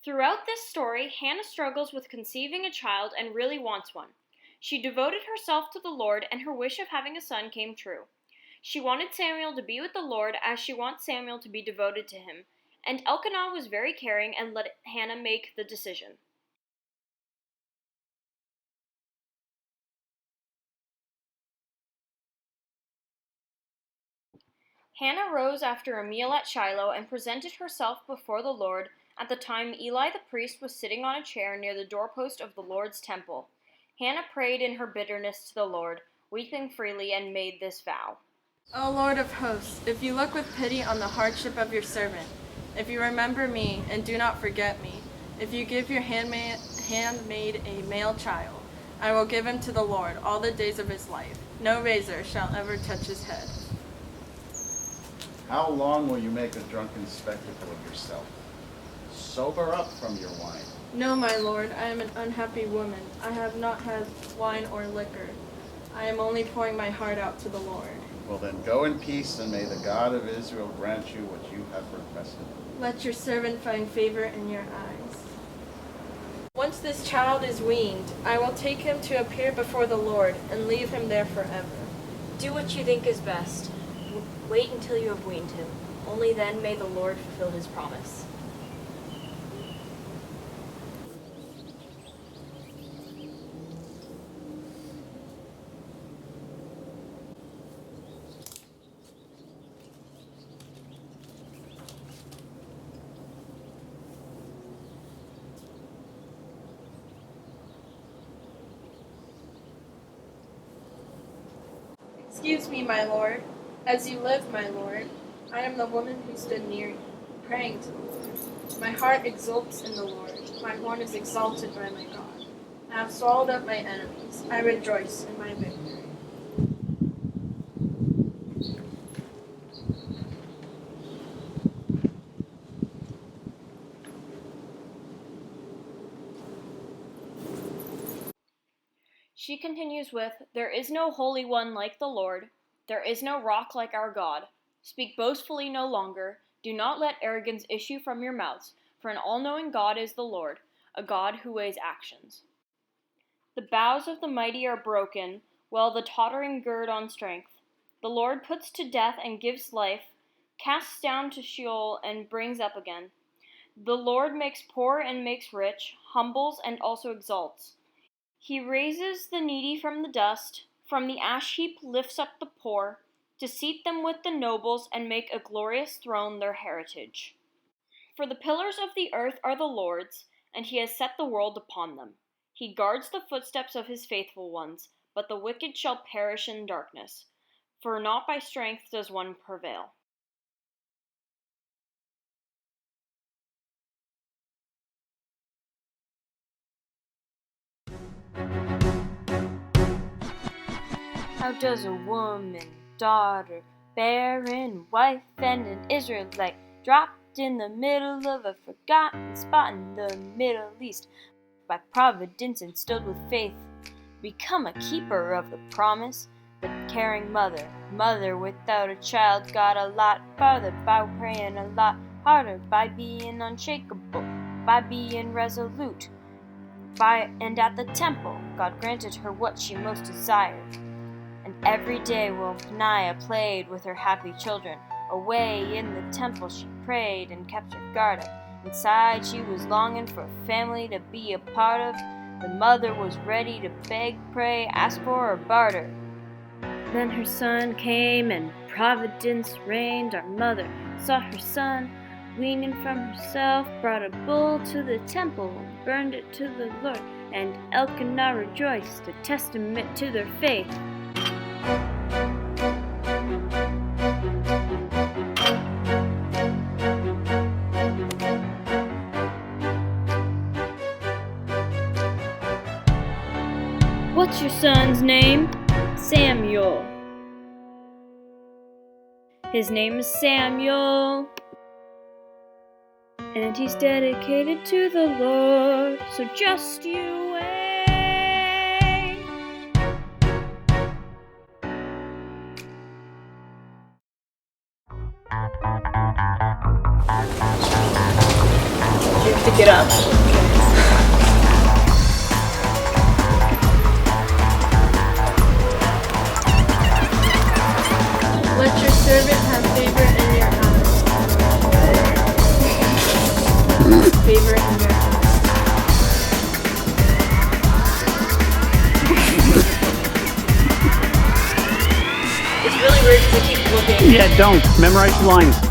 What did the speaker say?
Throughout this story, Hannah struggles with conceiving a child and really wants one. She devoted herself to the Lord, and her wish of having a son came true. She wanted Samuel to be with the Lord as she wants Samuel to be devoted to him, and Elkanah was very caring and let Hannah make the decision. Hannah rose after a meal at Shiloh and presented herself before the Lord at the time Eli the priest was sitting on a chair near the doorpost of the Lord's temple. Hannah prayed in her bitterness to the Lord, weeping freely, and made this vow. O Lord of hosts, if you look with pity on the hardship of your servant, if you remember me and do not forget me, if you give your handmaid a male child, I will give him to the Lord all the days of his life. No razor shall ever touch his head. How long will you make a drunken spectacle of yourself? Sober up from your wine. No, my Lord, I am an unhappy woman. I have not had wine or liquor. I am only pouring my heart out to the Lord. Well then, go in peace, and may the God of Israel grant you what you have requested. Let your servant find favor in your eyes. Once this child is weaned, I will take him to appear before the Lord and leave him there forever. Do what you think is best. Wait until you have weaned him. Only then may the Lord fulfill his promise. Excuse me, my Lord. As you live, my Lord, I am the woman who stood near you, praying to the Lord. My heart exults in the Lord. My horn is exalted by my God. I have swallowed up my enemies. I rejoice in my victory. She continues with, There is no holy one like the Lord. There is no rock like our God. Speak boastfully no longer. Do not let arrogance issue from your mouths, for an all-knowing God is the Lord, a God who weighs actions. The bows of the mighty are broken, while the tottering gird on strength. The Lord puts to death and gives life, casts down to Sheol and brings up again. The Lord makes poor and makes rich, humbles and also exalts. He raises the needy from the dust, from the ash heap lifts up the poor, to seat them with the nobles and make a glorious throne their heritage. For the pillars of the earth are the Lord's, and he has set the world upon them. He guards the footsteps of his faithful ones, but the wicked shall perish in darkness, for not by strength does one prevail. How does a woman, daughter, barren wife, and an Israelite dropped in the middle of a forgotten spot in the Middle East, by providence instilled with faith, become a keeper of the promise, the caring mother without a child, got a lot farther by praying a lot harder, by being unshakable, by being resolute, and at the temple God granted her what she most desired. And every day while Peniah played with her happy children, away in the temple she prayed and kept her guard up. Inside she was longing for a family to be a part of. The mother was ready to beg, pray, ask for, or barter. Then her son came and providence reigned. Our mother saw her son weaning from herself, brought a bull to the temple and burned it to the Lord. And Elkanah rejoiced, a testament to their faith. What's your son's name? Samuel. His name is Samuel, and he's dedicated to the Lord, so just you wait. to get up. Let your servant have favor in your eyes. Favor in your eyes. It's really weird because I keep looking. Yeah, don't. Memorize the lines.